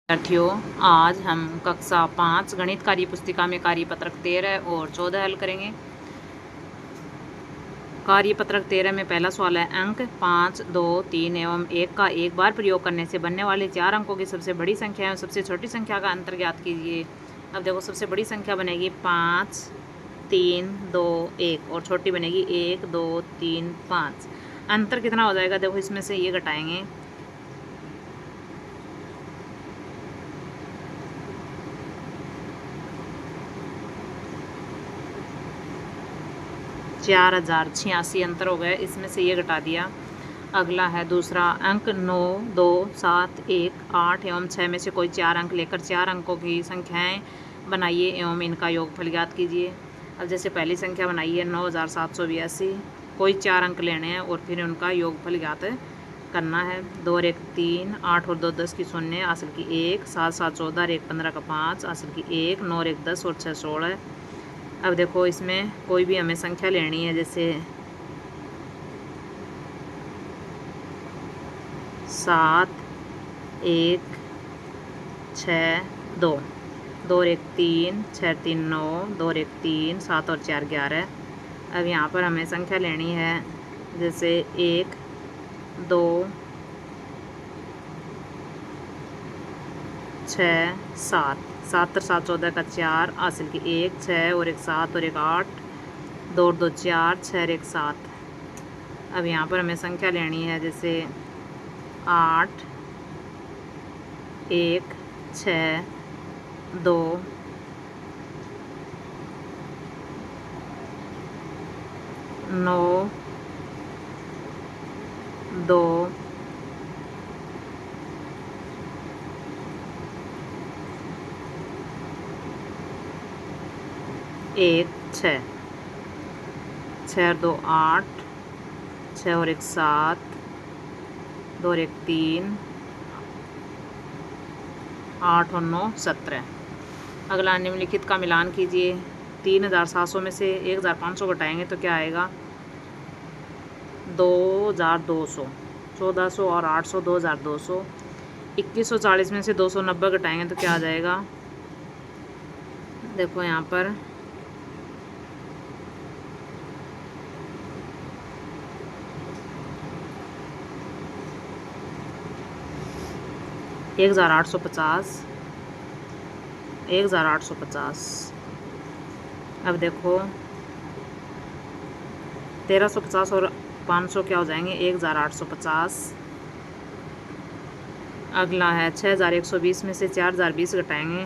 विद्यार्थियों, आज हम कक्षा 5 गणित कार्य पुस्तिका में कार्यपत्रक 13 और 14 हल करेंगे। कार्यपत्रक 13 में पहला सवाल है, अंक 5, 2, 3 एवं 1 का एक बार प्रयोग करने से बनने वाले 4 अंकों की सबसे बड़ी संख्या एवं सबसे छोटी संख्या का अंतर ज्ञात कीजिए। अब देखो, सबसे बड़ी संख्या बनेगी 5, 3, 2, 1 और छोटी बनेगी 1, 2, 3, 5। अंतर कितना हो जाएगा? देखो, इसमें से ये घटाएंगे, 4086 अंतर हो गया। इसमें से ये घटा दिया। अगला है दूसरा अंक 9, 2, 7, 1, 8 एवं 6 में से कोई 4 अंक लेकर 4 अंकों की संख्याएं बनाइए एवं इनका योगफल ज्ञात कीजिए। अब जैसे पहली संख्या बनाई है 9782, कोई 4 अंक लेने हैं और फिर उनका योगफल ज्ञात करना है। 2 और 1 3, 8 और 2 10 की 0, हासिल की 1, 7 7 14 और 1 15 का 5, हासिल की 1, 9 और 1 10 और 6 16। अब देखो, इसमें कोई भी हमें संख्या लेनी है, जैसे 7, 1, 6, 2, 2 और 1 3, 6 3 9, 2 और 1 3, 7 और 4 11। अब यहाँ पर हमें संख्या लेनी है, जैसे 1, 2, 6, 7, 7 और 7 14 का 4, हासिल की 1, 6 और 1 7 और 1 8, 2 और 2 4, 6 और 1 7। अब यहाँ पर हमें संख्या लेनी है, जैसे 8, 1, 6, 2, 9, 2, 1 6, 6 और 2 8, 6 और 1 7, 2 और 1 3, 8 और 9 17। अगला निम्नलिखित का मिलान कीजिए। 3700 में से 1500 घटाएंगे तो क्या आएगा? 2200, 1400 और 800, 2200। 2140 में से 290 घटाएंगे तो क्या आ जाएगा? देखो यहाँ पर 1850, 1850। अब देखो, 1350 और 500 क्या हो जाएंगे? 1850। अगला है 6120 में से 4020 घटाएंगे,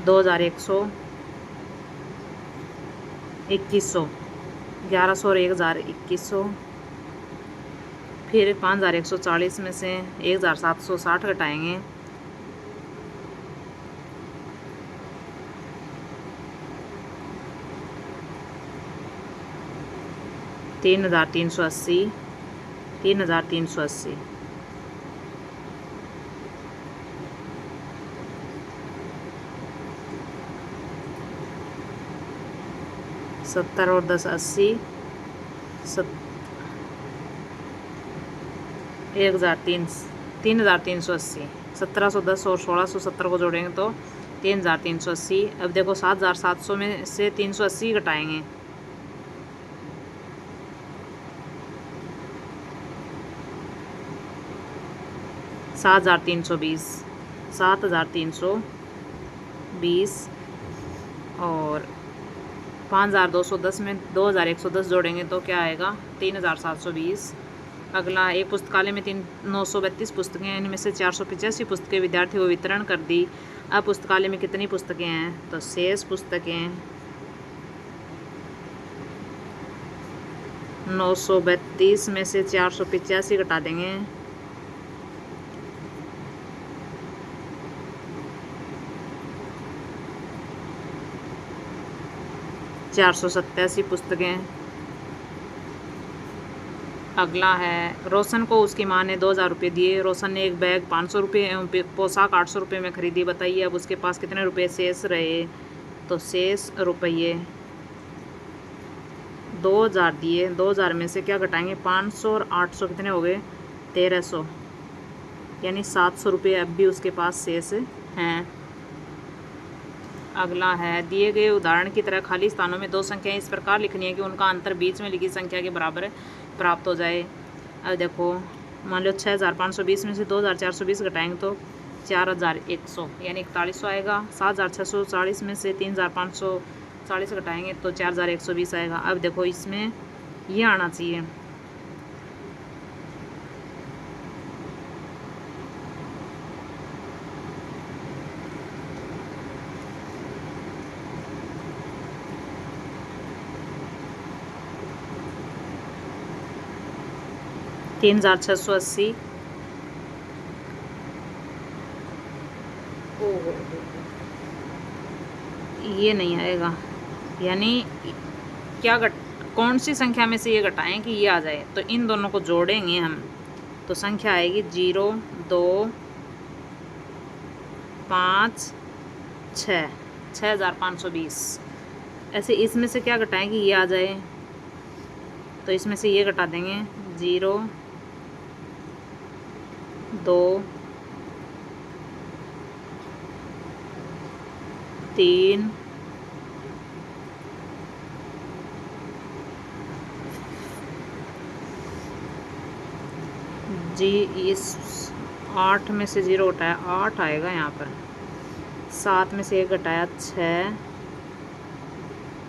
2100, 2100, 1100 और 1000 2100। फिर 5140 में से 1760 घटाएंगे, 3380, 3380। सत्तर और 10 80, 3380। 1710 और 1670 को जोड़ेंगे तो 3380। अब देखो, 7700 में से 380 घटाएंगे, 7320, 7320। और 5210 में 2110 जोड़ेंगे तो क्या आएगा? 3720। अगला, एक पुस्तकालय में 932 पुस्तकें हैं, इनमें से 485 पुस्तकें विद्यार्थियों को वितरण कर दी। अब पुस्तकालय में कितनी पुस्तकें हैं? तो शेष पुस्तकें 932 में से 485 घटा देंगे, 487 पुस्तकें। अगला है, रोशन को उसकी माँ ने 2000 रुपये दिए। रोशन ने एक बैग 500 रुपये एवं पोशाक 800 रुपये में खरीदी। बताइए अब उसके पास कितने रुपये शेष रहे? तो शेष रुपये 2000 दिए, 2000 में से क्या घटाएंगे? 500 और 800 कितने हो गए? 1300, यानी 700 रुपये अब भी उसके पास शेष हैं। अगला है, दिए गए उदाहरण की तरह खाली स्थानों में दो संख्याएं इस प्रकार लिखनी है कि उनका अंतर बीच में लिखी संख्या के बराबर प्राप्त हो जाए। अब देखो, मान लो 6520 में से 2420 घटाएंगे तो 4100 यानी 4100 आएगा। 7640 में से 3540 घटाएंगे तो 4120 आएगा। अब देखो, इसमें ये आना चाहिए। $3680 ये नहीं आएगा, यानी क्या कौन सी संख्या में से ये घटाएं कि ये आ जाए। तो इन दोनों को जोड़ेंगे हम तो संख्या आएगी 0 2 5 6, 6520। ऐसे इसमें से क्या घटाएं कि ये आ जाए, तो इसमें से ये घटा देंगे 0 2 3 जी। इस 8 में से 0 घटाया 8 आएगा यहाँ पर। 7 में से 1 घटाया 6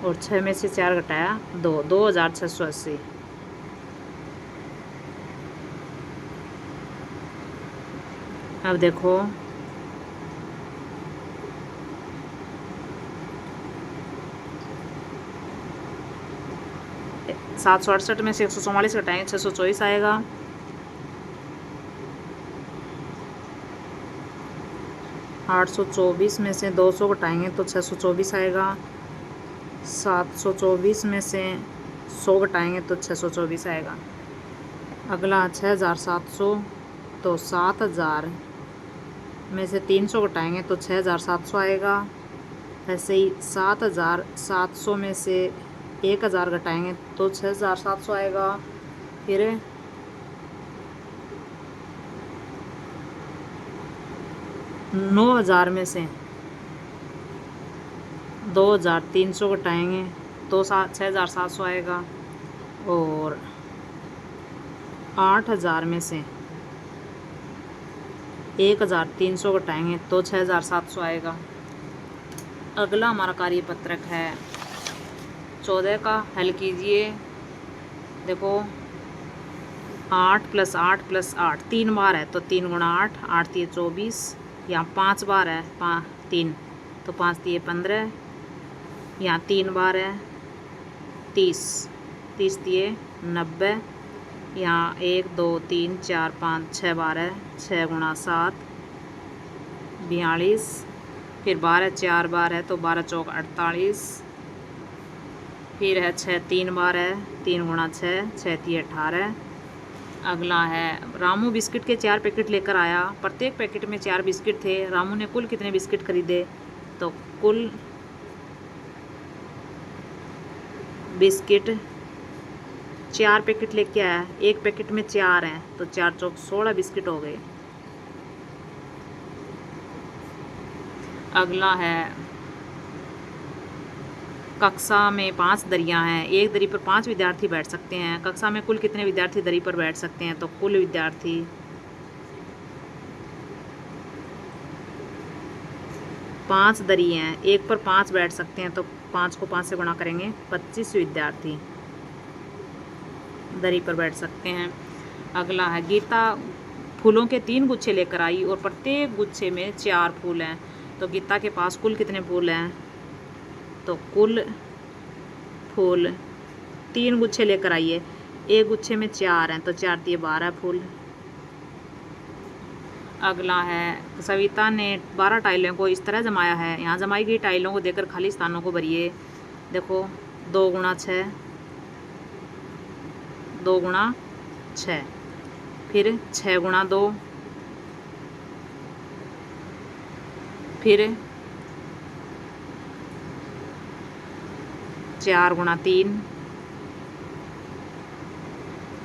और 6 में से 4 घटाया 2, 2680। अब देखो, सात सौ 68 में से 144 घटाएंगे 624 आएगा। 824 में से 200 घटाएंगे तो 624 आएगा। 724 में से 100 घटाएंगे तो 624 आएगा। अगला 6700, तो 7000 में से 300 घटाएंगे तो 6700 आएगा। ऐसे ही 7700 में से 1000 घटाएंगे तो 6700 आएगा। फिर 9000 में से 2300 घटाएंगे तो 6700 आएगा। और 8000 में से 1300 घटाएंगे तो 6700 आएगा। अगला हमारा कार्यपत्रक है 14 का। हल कीजिए। देखो, 8 + 8 + 8 3 बार है तो 3 × 8, 8 × 24। यहाँ 5 बार है 3 तो 5 × 15। यहाँ 3 बार है 30, 30 × 90। यहाँ 1 2 3 4 5 6 बार है 6 × 7 42। फिर 12 4 बार है तो 12 × 4 48। फिर है 6 3 बार है 3 × 6, 6 × 3 18। अगला है, रामू बिस्किट के 4 पैकेट लेकर आया। प्रत्येक पैकेट में 4 बिस्किट थे। रामू ने कुल कितने बिस्किट खरीदे? तो कुल बिस्किट 4 पैकेट लेके आया। एक पैकेट में 4 हैं तो 4 × 4 16 बिस्किट हो गए। अगला है, कक्षा में 5 दरियाँ हैं। एक दरी पर 5 विद्यार्थी बैठ सकते हैं। कक्षा में कुल कितने विद्यार्थी दरी पर बैठ सकते हैं? तो कुल विद्यार्थी 5 दरी हैं, एक पर 5 बैठ सकते हैं तो 5 को 5 से गुणा करेंगे 25 विद्यार्थी दरी पर बैठ सकते हैं। अगला है, गीता फूलों के 3 गुच्छे लेकर आई और प्रत्येक गुच्छे में 4 फूल हैं। तो गीता के पास कुल कितने फूल हैं? तो कुल फूल 3 गुच्छे लेकर आई है। एक गुच्छे में 4 हैं तो 4 × 3 12 फूल। अगला है, सविता ने 12 टाइलों को इस तरह जमाया है। यहाँ जमाई गई टाइलों को देकर खाली स्थानों को भरिए। देखो, 2 × 6, 2 × 6, फिर 6 × 2, फिर 4 × 3,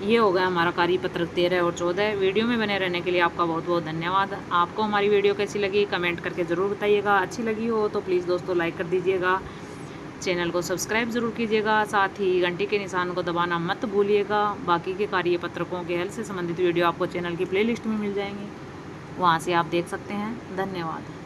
ये हो गया हमारा कार्यपत्रक 13 और 14। वीडियो में बने रहने के लिए आपका बहुत बहुत धन्यवाद। आपको हमारी वीडियो कैसी लगी कमेंट करके ज़रूर बताइएगा। अच्छी लगी हो तो प्लीज़ दोस्तों लाइक कर दीजिएगा, चैनल को सब्सक्राइब ज़रूर कीजिएगा, साथ ही घंटी के निशान को दबाना मत भूलिएगा। बाकी के कार्यपत्रकों के हल से संबंधित वीडियो आपको चैनल की प्लेलिस्ट में मिल जाएंगे, वहाँ से आप देख सकते हैं। धन्यवाद।